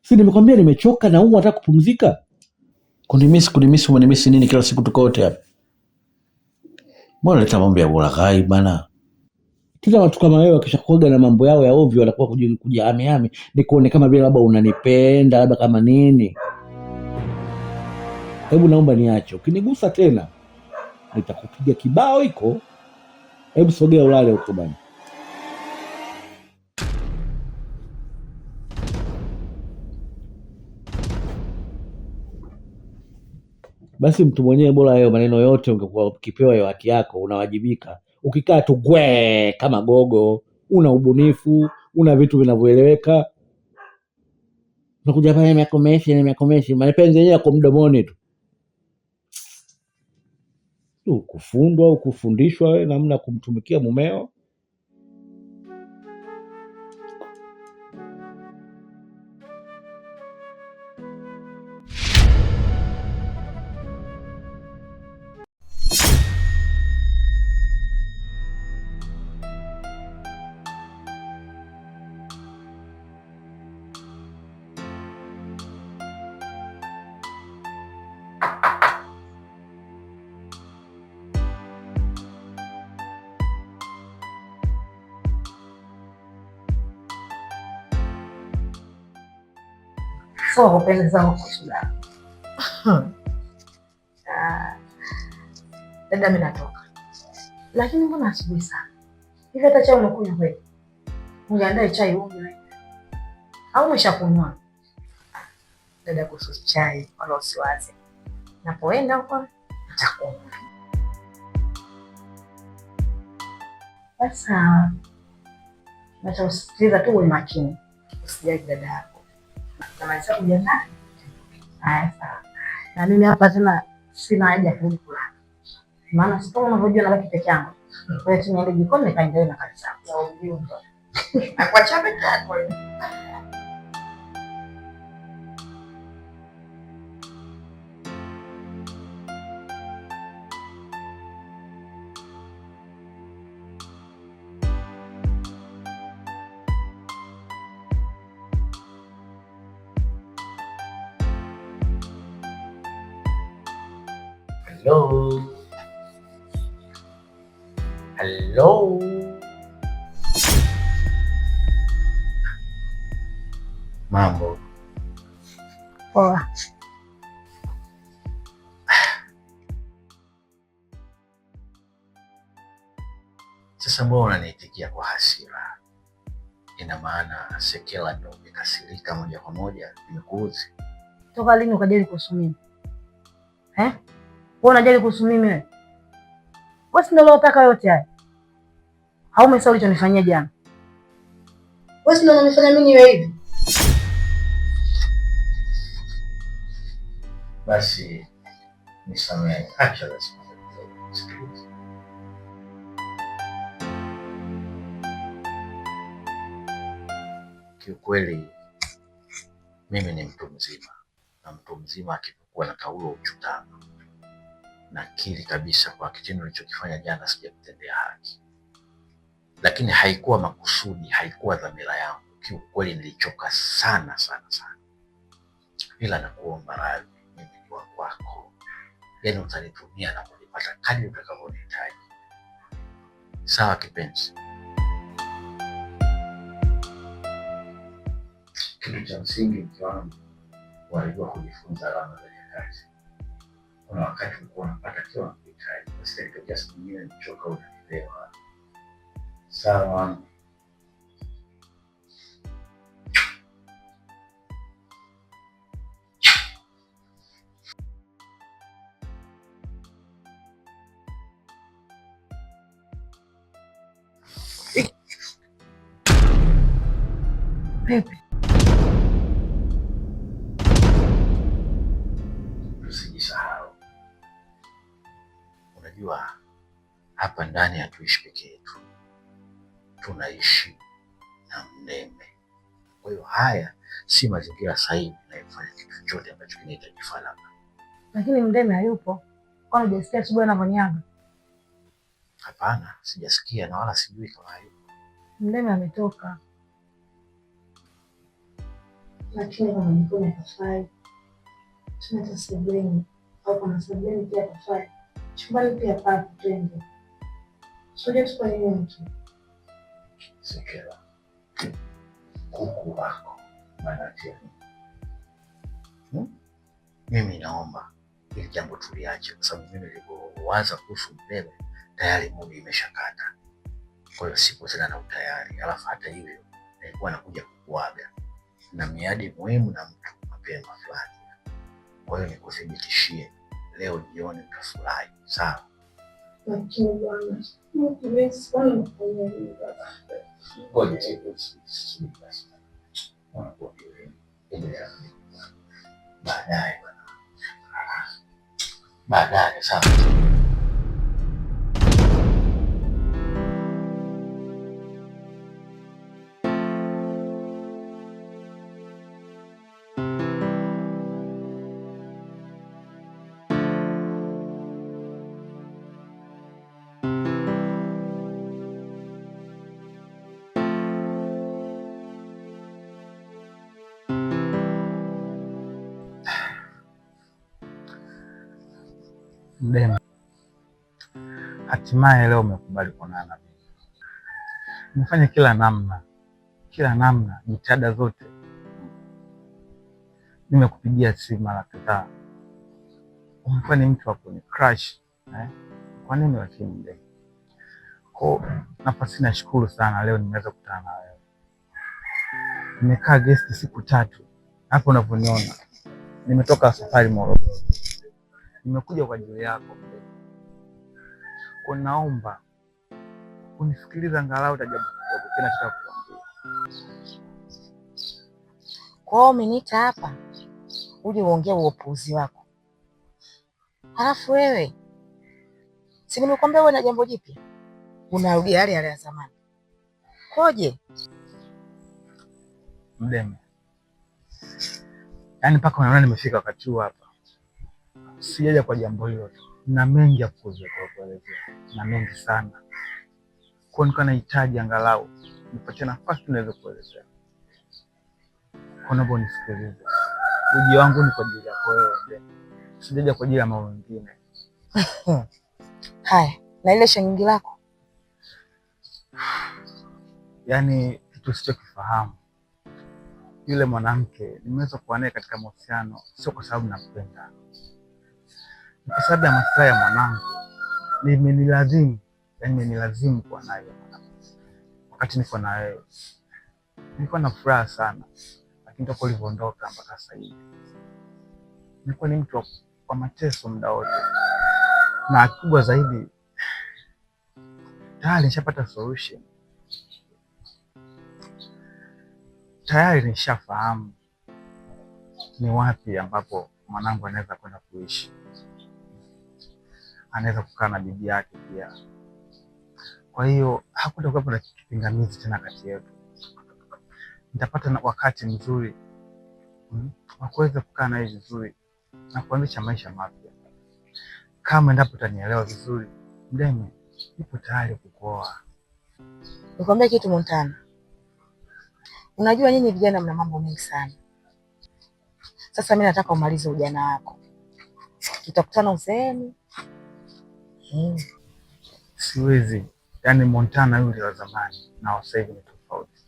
Si nimekwambia nimechoka na nataka kupumzika. Kunimisi nini kila siku tuko wote hapa? Mbona leta mambo ya ulaghai bana? Kila watu kama wewe wakishakuaga na mambo yao ya ovyo wanakuwa kujihami nikuone kama vile labda unanipenda labda kama nini. Hebu naomba niache. Ukinigusa tena nitakupiga kibao iko. Hebu sogea ulale huko bana. Basi mtu mwenyewe bora hayo maneno yote ungekuwa ukipewa hiyo haki yako unawajibika. Ukikaa tu kama gogo, una ubunifu, una vitu vinavyoeleweka. Unakuja pale nimekomeshi, mapenzi yenyewe yako mdomoni tu. Kufundwa au kufundishwa wewe namna kumtumikia mumeo. So kupendeza huko shida. Dada mimi natoka. Lakini mbona asubuhi sana? Hivi hata chai unakunywa kweli? Ungeandae chai unywe. Au umeshakunywa? Dada kuhusu chai wala usiwaze. Napoenda huko nitakunywa. Sasa nachosikiza tu uwe makini. Usijali dada yako. Kama sasa kujiandaa. Haya sawa. Na mimi hapa tena sina haja ya kurudi kulala. Maana sio kama unavyojua na baki peke yangu. Kwa hiyo tunaenda jikoni nikaendelee na kazi zangu. Ya ujumbe. Na kwa chapa chako. Hello. Mambo. Poa. Sasa mbona unaniitikia kwa hasira? Ina maana Sekela ndio umekasirika moja kwa moja, nimekuuzi. Toka lini ukajali kuhusu mimi? Wewe unajali kuhusu mimi wewe? Wewe ndio unataka yote haya. Haumesahau ulichonifanyia jana. Wewe ndio unanifanya mimi niwe hivi. Basi nisamehe. Acha basi. Kiukweli mimi ni mtu mzima, na mtu mzima akipokuwa na kaulo uchutama, nakiri kabisa kwa kitendo nilichokifanya jana sijakutendea haki, lakini haikuwa makusudi, haikuwa dhamira yangu. Kiukweli nilichoka sana, ila nakuomba radhi, mimi ni wa kwako, yaani utanitumia na kunipata kadri utakavyonihitaji. Sawa kipenzi? Kitu cha msingi mke wangu, walijua kujifunza alama za nyakati. Kuna wakati ulikuwa unapata kila unachohitaji, basi ikatokea siku nyingine nichoka unanielewa. Sawa. Pepe. Usijisahau. Unajua hapa ndani hatuishi peke yetu, tunaishi na Mndeme. Kwa hiyo haya si mazingira sahihi na kufanya kitu chochote ambacho kinahitaji faragha. Lakini Mndeme hayupo. Kwani hujasikia asubuhi anavyoniaga? Hapana, sijasikia na wala sijui kama hayupo. Mndeme ametoka. lakini kama jikoni hapafai, tuna hata sebuleni au kuna sebuleni pia hapafai, chumbani pia papo, twende. Soje tufanye mtu. Sekela. Kuku wako maanake mimi naomba ili jambo tuliache, kwa sababu mimi nilipowaza kuhusu mbele tayari mudi imeshakata. Kwa hiyo sipo tena na utayari. Alafu hata hivyo nilikuwa nakuja kukuaga na miadi muhimu na mtu mapema fulani. Kwa hiyo nikuthibitishie leo jioni utafurahi, sawa? Lakini bwana, mimi siwezi kufanya hivyo. Ngoja sisi basi. Baadaye bwana. Baadaye sawa. Mdema, hatimaye leo umekubali kuonana. Nimefanya kila namna, jitihada zote. Nimekupigia simu mara kadhaa, umekuwa ni mtu wa kuni crush. Kwa nini lakini Mdema? Kwa nafasi nashukuru sana leo nimeweza kukutana na wewe. Nimekaa guest siku 3. Hapo unavyoniona nimetoka safari Morogoro. Nimekuja kwa ajili yako. Kwa naomba unisikilize angalau tajabu kidogo, tena nataka kukuambia. Kwa hiyo umeniita hapa uje uongee uopuzi wako. Halafu wewe, si nimekuambia wewe na jambo jipya? Unarudia yale ya zamani. Koje? Mdeme, yaani mpaka unaona nimefika wakati huu hapa. Sijaja kwa jambo hilo tu. Na mengi ya kuelezea, na mengi sana. Kwa nini nahitaji angalau nipatie nafasi niweze kuelezea. Kwa nini unisikilize? Ujio wangu ni kwa ajili yako wewe. Sijaja kwa ajili ya mambo mengine. Haya, na ile shilingi lako. Yaani kitu sichokifahamu. Yule mwanamke nimeweza kuwa naye katika mahusiano sio kwa sababu nampenda. Kwa sababu ya maslahi ya mwanangu. Imenilazimu kuwa naye. Wakati niko na wewe nilikuwa na furaha sana, lakini toka ulivyoondoka mpaka sasa hivi nilikuwa ni mtu wa mateso muda wote. Na kubwa zaidi, tayari nishapata solution. Tayari nishafahamu ni wapi ambapo mwanangu anaweza kwenda kuishi. Anaweza kukaa na bibi yake pia. Kwa hiyo hakutakuwa na kipingamizi tena kati yetu. Nitapata wakati mzuri wa kuweza kukaa naye vizuri na kuanzisha maisha mapya. Kama endapo utanielewa vizuri, Mdeme, nipo tayari kukuoa. Nikwambia kitu Montana. Unajua nyinyi vijana mna mambo mengi sana. Sasa mimi nataka umalize ujana wako. Tutakutana uzeeni. Siwezi. Yaani Montana yule wa zamani na sasa hivi ni tofauti.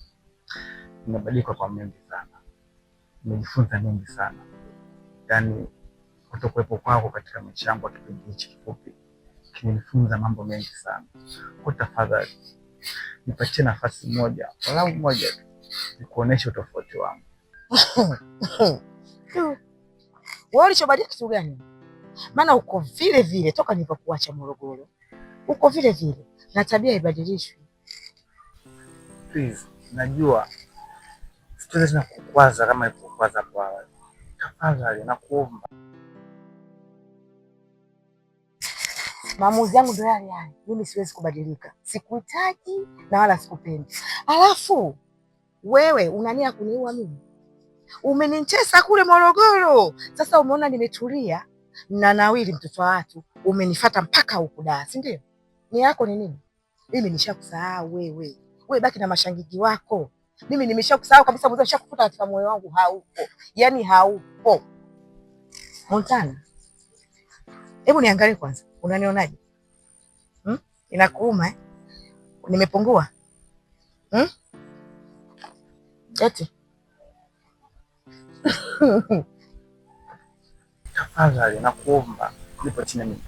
Nimebadilika kwa mengi sana. Nimejifunza mengi sana. Yaani kutokuwepo kwako katika maisha yangu kwa kipindi hichi kifupi kimenifunza mambo mengi sana. Kwa tafadhali nipatie nafasi moja, walau moja tu, nikuoneshe utofauti wangu. Wewe ulichobadilika kitu gani? Maana uko vile vile toka nilipokuacha Morogoro. Uko vile vile na tabia ibadilishwi. Please, najua sitaweza tena kukwaza kama ilivyokuwaza hapo awali. Tafadhali nakuomba. Maamuzi yangu ndio yale yale. Mimi siwezi kubadilika. Sikuhitaji na wala sikupendi. Alafu wewe unania kuniua mimi? Umenitesa kule Morogoro. Sasa umeona nimetulia na nawili mtoto wa watu. Umenifuata mpaka huku Dar, si ndio? Ni yako ni nini? Mimi nishakusahau wewe. Wewe baki na mashangigi wako. Mimi nimeshakusahau kabisa, mwanzo nishakufuta katika moyo wangu, haupo. Yaani haupo. Montana. Hebu niangalie kwanza. Unanionaje? Inakuuma eh? Nimepungua? Eti. Tafadhali nakuomba, nipo chini mimi.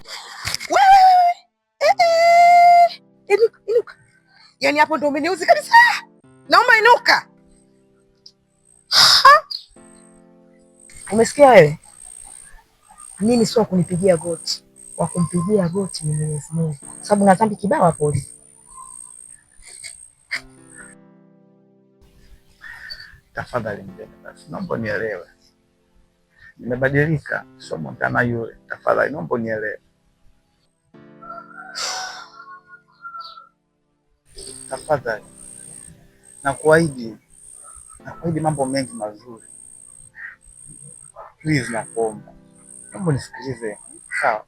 Wewe! Inuka. Yaani hapo ndio umeniuzi kabisa. Naomba inuka. Umesikia wewe? Mimi sio kunipigia goti. Wa kumpigia goti ni Mwenyezi Mungu. Sababu na dhambi kibao hapo ulipo. Tafadhali Mdeme, basi naomba nielewe. Nimebadilika, sio Montana yule. Tafadhali naomba nielewe. Tafadhali. Nakuahidi mambo mengi mazuri. Please nakuomba. Naomba nisikilize. Sawa.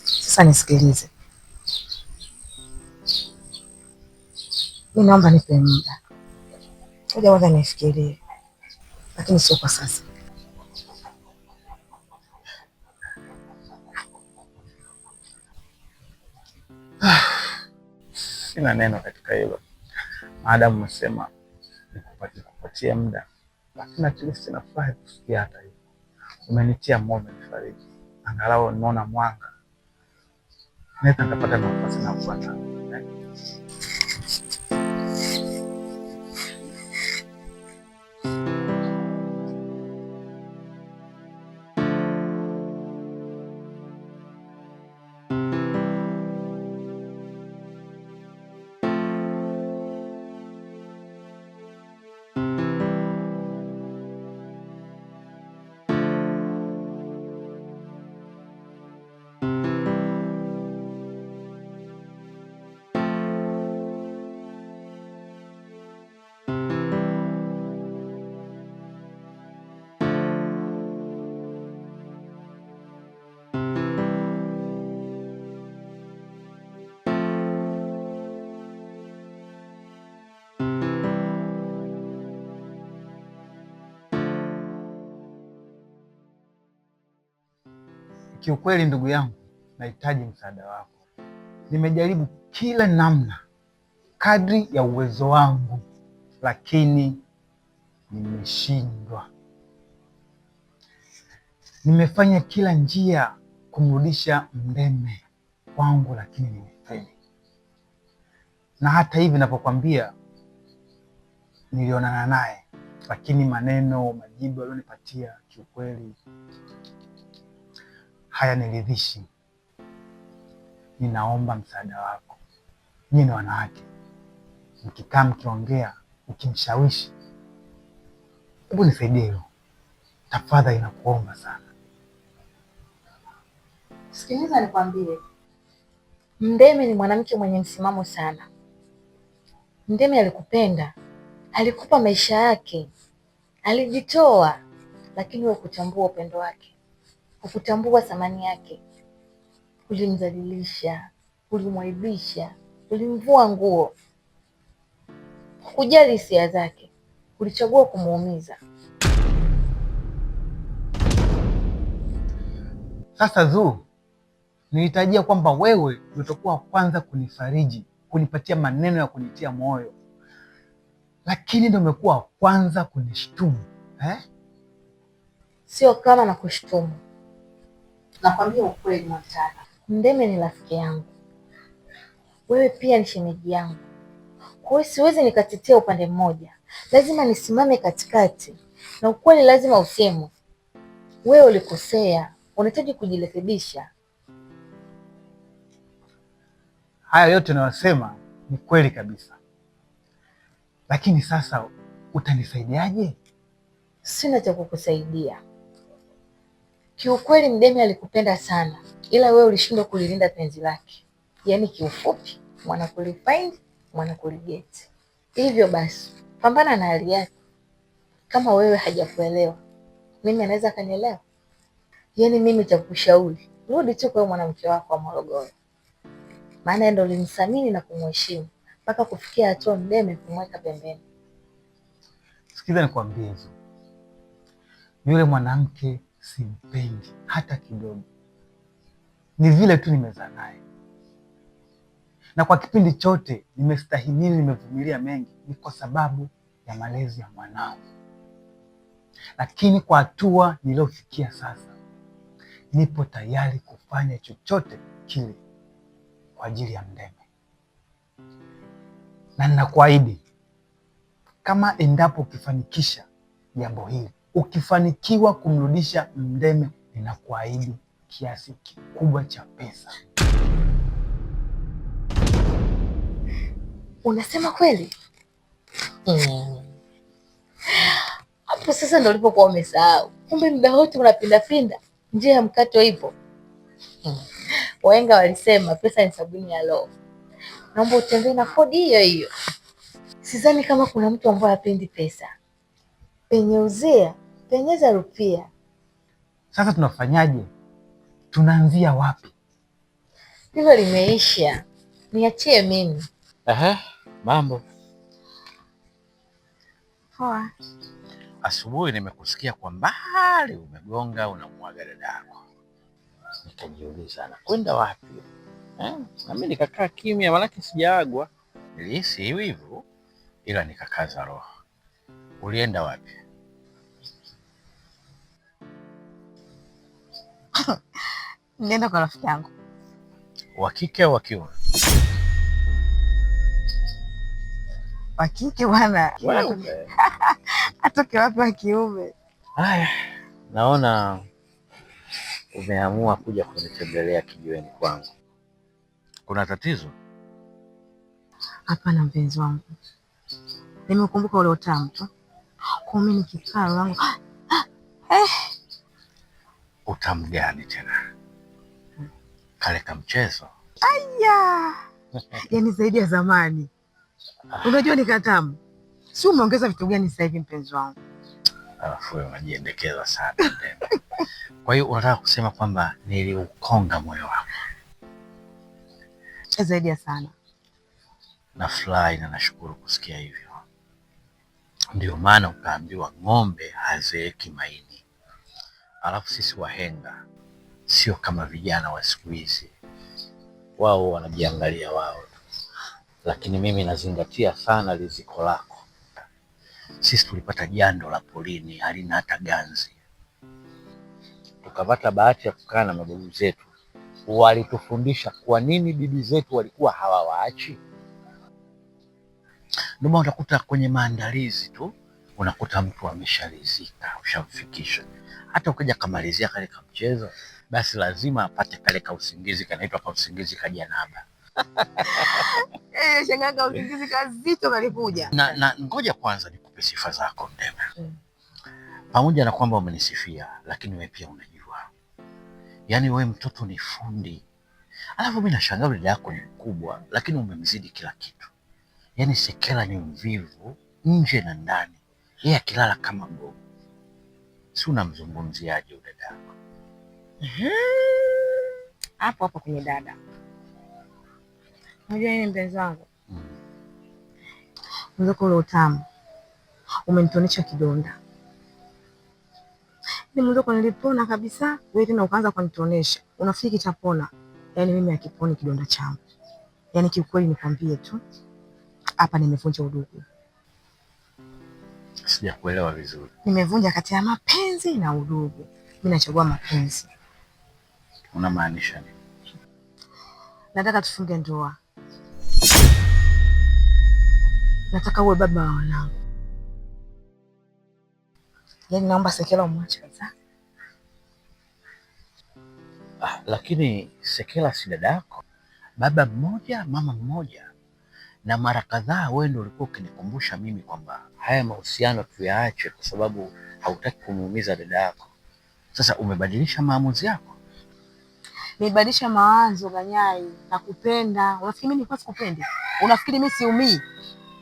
Sasa nisikilize. Mimi naomba nipe muda. Ngoja kwanza nifikirie. Lakini sio kwa sasa. Sina neno katika hilo. Maadamu umesema nikupatie muda. Lakini at least nafurahi kusikia hata hivyo. Umenitia moyo, umenifariji. Angalau nimeona mwanga. Naweza nikapata nafasi na kufuata. Kiukweli ndugu yangu, nahitaji msaada wako. Nimejaribu kila namna kadri ya uwezo wangu, lakini nimeshindwa. Nimefanya kila njia kumrudisha Mdeme kwangu, lakini nimefeli. Na hata hivi ninapokuambia nilionana naye, lakini majibu alionipatia kiukweli hayaniridhishi. Ninaomba msaada wako. Nyinyi ni wanawake, mkikaa mkiongea, ukimshawishi, hebu nisaidie hilo tafadhali, nakuomba sana. Sikiliza nikwambie, Mdeme ni mwanamke mwenye msimamo sana. Mdeme alikupenda, alikupa maisha yake, alijitoa, lakini wewe kutambua upendo wake, ukutambua thamani yake. Ulimdhalilisha, ulimwaibisha, ulimvua nguo, hukujali hisia zake, ulichagua kumuumiza. Sasa Zuu, nilitarajia kwamba wewe utakuwa kwanza kunifariji, kunipatia maneno ya kunitia moyo, lakini ndio umekuwa kwanza kunishtumu Sio kama na kushtumu, nakwambia ukweli Montana. Mdeme ni rafiki yangu, wewe pia ni shemeji yangu. Kwa hiyo siwezi nikatetea upande mmoja, lazima nisimame katikati, na ukweli lazima usemwe. Wewe ulikosea, unahitaji kujirekebisha. Haya yote unayosema ni kweli kabisa, lakini sasa utanisaidiaje? Sina cha kukusaidia. Kiukweli Mdeme alikupenda sana, ila wewe ulishindwa kulilinda penzi lake. Yaani kiufupi, mwana kulifind, mwana kuligeti. Hivyo basi, pambana na hali yake. Kama wewe hajakuelewa, mimi anaweza kanielewa. Yaani mimi cha kukushauri, rudi tu kwa mwanamke wako wa Morogoro. Maana ndio ulimthamini na kumheshimu mpaka kufikia hatua Mdeme kumweka pembeni. Sikiza nikwambie hivyo, yule mwanamke simpendi hata kidogo, ni vile tu nimezaa naye, na kwa kipindi chote nimestahimili, nimevumilia mengi, ni kwa sababu ya malezi ya mwanangu. Lakini kwa hatua niliyofikia sasa, nipo tayari kufanya chochote kile kwa ajili ya Mdeme, na ninakuahidi kama endapo ukifanikisha jambo hili, ukifanikiwa kumrudisha Mdeme, ninakuahidi kiasi kikubwa cha pesa. Unasema kweli? Hapo sasa ndo ulipokuwa umesahau, kumbe muda wote unapindapinda njia ya mkato ipo. Wahenga walisema pesa ni sabuni ya roho. Naomba utembee na kodi hiyo hiyo. Sidhani kama kuna mtu ambaye hapendi pesa. Penye uzea penyeza rupia. Sasa tunafanyaje? Tunaanzia wapi? Hilo limeisha, niachie mimi. Mambo poa. Asubuhi nimekusikia kwa mbali umegonga unamwaga dada yako, nikajiuliza anakwenda wapi na mimi nikakaa kimya, maanake sijaagwa. Nilihisi hivi, ila nikakaza roho. Ulienda wapi? Nenda kwa rafiki yangu. Wa kike au wa kiume? Wa kike bwana. Atoke wapi wa kiume? Haya, naona umeamua kuja kunitembelea kijiweni kwangu. Kuna tatizo? Hapana mpenzi wangu, nimekumbuka ule utamu tu. Kwa mimi nikikaa wangu. Utamu gani tena? Kale kamchezo? Aya! Yaani zaidi ya zamani. Unajua ni katamu. Si umeongeza vitu gani sasa hivi mpenzi wangu? Alafu wewe unajiendekeza sana tena. Kwa hiyo unataka kusema kwamba niliukonga moyo wako? Zaidi ya sana. Nafurahi na nashukuru kusikia hivyo. Ndio maana ukaambiwa ng'ombe hazeeki maini. Alafu sisi wahenga sio kama vijana wa siku hizi, wao wanajiangalia wao, lakini mimi nazingatia sana riziko lako. Sisi tulipata jando la polini halina hata ganzi, tukapata bahati ya kukaa na mababu zetu. Walitufundisha kwa nini bibi zetu walikuwa hawawaachi. Ndio maana utakuta kwenye maandalizi tu unakuta mtu amesharizika, ushamfikisha. Hata ukija kamalizia kale kamchezo, basi lazima apate kale ka usingizi, kanaitwa ka usingizi kajanaba. Shangaga usingizi kazito kalikuja. Na ngoja kwanza nikupe sifa zako Mdeme. Pamoja na kwamba umenisifia, lakini wewe pia unajua. Yaani wewe mtoto ni fundi. Alafu mimi nashangaa dada yako ni mkubwa, lakini umemzidi kila kitu. Yaani Sekela ni mvivu nje na ndani. Yeye akilala kama mbogo. Si unamzungumziaje dada yako? Hapo hapo kwenye dada. Unajua nini mpenzi wangu? Mzoko ule utamu umenitonesha kidonda. Ni mzoko nilipona kabisa, wewe tena ukaanza kunitonesha. Unafikiri kitapona? Yaani mimi akiponi kidonda changu. Yaani kiukweli nikwambie tu, hapa nimevunja udugu. Sijakuelewa vizuri. Nimevunja kati ya mapenzi na udugu. Mimi nachagua mapenzi. Unamaanisha nini? Nataka tufunge ndoa. Nataka uwe baba wa wanangu. Yaani naomba Sekela umwache kabisa. Lakini Sekela si dada yako? Baba mmoja, mama mmoja. Na mara kadhaa wewe ndio ulikuwa ukinikumbusha mimi kwamba haya mahusiano tuyaache kwa sababu hautaki kumuumiza dada yako. Sasa umebadilisha maamuzi yako? Nimebadilisha mawazo Ganyai, nakupenda. Unafikiri mimi nilikuwa sikupendi? Unafikiri mimi siumii?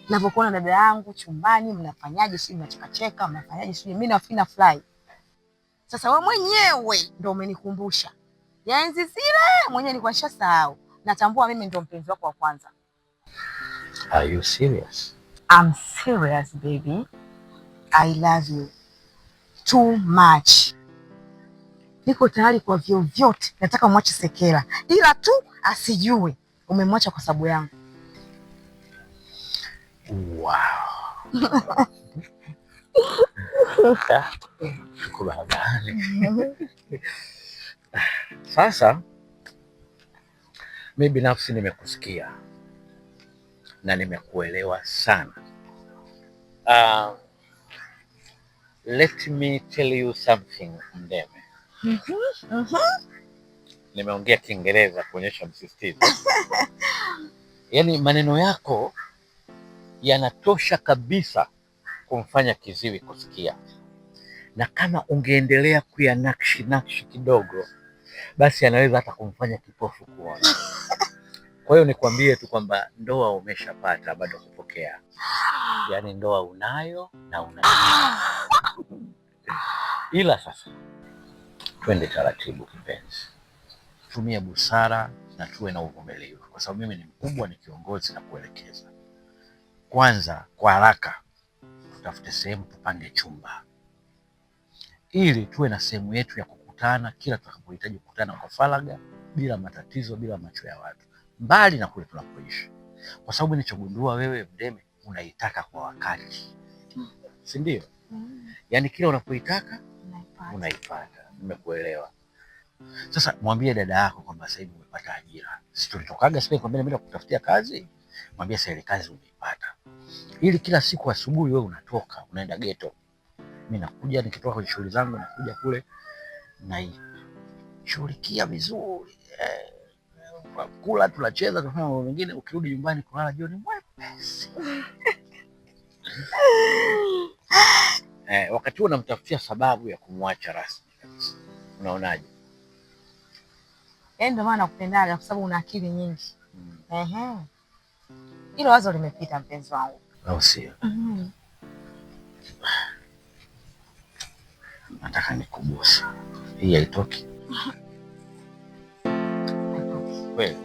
Ninapokuona dada yangu chumbani mnafanyaje, si mnachekacheka, mnafanyaje, si mimi nafikiri na fly. Sasa wewe mwenyewe ndio umenikumbusha. Yaani zile mwenyewe nilikuwa nishasahau. Natambua mimi ndio mpenzi wako wa kwanza. Are you serious? I'm serious baby. I love you too much. Niko tayari kwa vyovyote, nataka mwache Sekela, ila tu asijue umemwacha kwa sababu yangu. Wow. Tukubaliane. Sasa mimi binafsi nimekusikia na nimekuelewa sana. Let me tell you something, Mdeme. Nimeongea Kiingereza kuonyesha msisitizo. Yaani maneno yako yanatosha kabisa kumfanya kiziwi kusikia, na kama ungeendelea kuyanakshi kidogo, basi anaweza hata kumfanya kipofu kuona. Kwa hiyo nikwambie tu kwamba ndoa umeshapata, bado kupokea. Yaani ndoa unayo na unayo. Ila sasa twende taratibu kipenzi, tumia busara na tuwe na uvumilivu, kwa sababu mimi ni mkubwa, ni kiongozi na kuelekeza. Kwanza kwa haraka tutafute sehemu, tupange chumba ili tuwe na sehemu yetu ya kukutana kila tutakapohitaji kukutana kwa faragha, bila matatizo, bila macho ya watu, mbali na kule tunapoishi. Kwa sababu nilichogundua wewe Mdeme, unaitaka kwa wakati, si ndio? Yaani kila unapoitaka unaipata. Nimekuelewa. Sasa mwambie dada yako kwamba sasa hivi umepata ajira. Si tulitokaga siku kwamba mimi nakutafutia kazi? Mwambie sasa ile kazi umeipata, ili kila siku asubuhi wewe unatoka unaenda ghetto, mimi nakuja, nikitoka kwenye shughuli zangu nakuja kule naishughulikia vizuri, kula, tunacheza, tunafanya mambo mengine, ukirudi nyumbani kulala jioni mwepesi. Wakati huo unamtafutia sababu ya kumwacha rasmi kabisa. Unaonaje? Yaani ndio maana nakupendaga, kwa sababu una akili nyingi. Hilo wazo limepita mpenzi wangu. Au sio? Nataka nikubusu. Hii haitoki. Kweli?